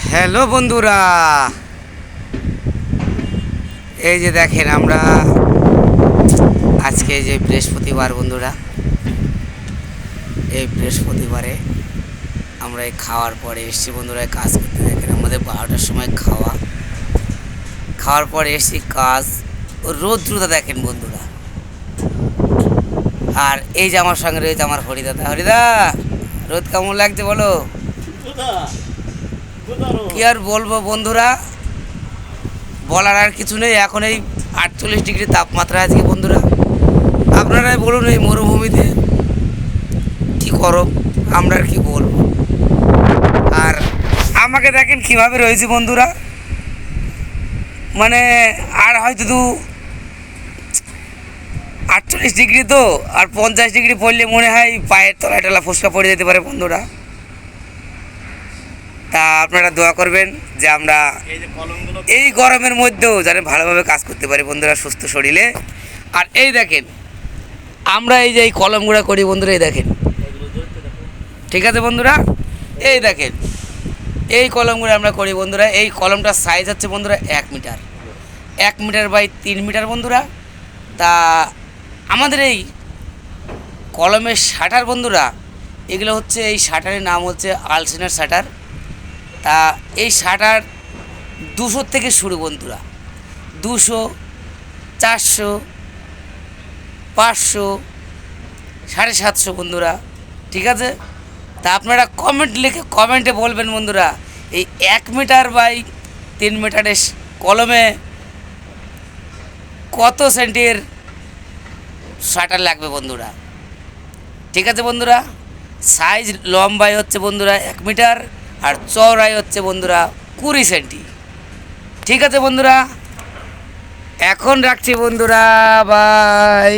Hello বন্ধুরা, এই যে দেখেন আমরা আজকে যে বৃহস্পতিবার বন্ধুরা, এই বৃহস্পতিবারে আমরা এই খাওয়ার পরে এসছি বন্ধুরা কাজ করতে। দেখেন আমাদের 12টার সময় খাওয়ার পরে এসছি কাজ। রৌদ্রটা দেখেন বন্ধুরা। আর এই যে আমার সঙ্গে রয়েছে আমার হরিদাদা। হরিদা, রোদ কেমন লাগছে বলো? কি আর বলবো বন্ধুরা, বলার আর কিছু নেই। এখন এই 48 ডিগ্রি তাপমাত্রা আজকে বন্ধুরা। আপনারাই বলুন এই মরুভূমিতে কি করো, আমরা আর কি বলবো। আর আমাকে দেখেন কিভাবে রয়েছে বন্ধুরা, মানে আর হয়তো 48 ডিগ্রি তো, আর 50 ডিগ্রি পড়লে মনে হয় পায়ের তলায় টলা ফসকা পড়ে যেতে পারে বন্ধুরা। তা আপনারা দোয়া করবেন যে আমরা এই গরমের মধ্যেও যেন ভালোভাবে কাজ করতে পারি বন্ধুরা, সুস্থ শরীরে। আর এই দেখেন আমরা এই যে এই কলমগুলো করি বন্ধুরা, এই দেখেন, ঠিক আছে বন্ধুরা, এই দেখেন এই কলমগুলো আমরা করি বন্ধুরা। এই কলমটার সাইজ হচ্ছে বন্ধুরা 1 মিটার, 1 মিটার বাই 3 মিটার বন্ধুরা। তা আমাদের এই কলমের শাটার বন্ধুরা, এগুলো হচ্ছে, এই শাটারের নাম হচ্ছে আলসিনার শাটার। তা এই শাটার 200 থেকে শুরু বন্ধুরা, 200, 400, 500, 750 বন্ধুরা, ঠিক আছে। তা আপনারা কমেন্ট লিখে কমেন্টে বলবেন বন্ধুরা, এই 1 মিটার বাই 3 মিটারের কলমে কত সেন্টির শাটার লাগবে বন্ধুরা, ঠিক আছে বন্ধুরা। সাইজ লম্বাই হচ্ছে বন্ধুরা 1 মিটার, আর চওড়াই হচ্ছে বন্ধুরা 20 সেন্টি, ঠিক আছে বন্ধুরা। এখন রাখছি বন্ধুরা, বাই।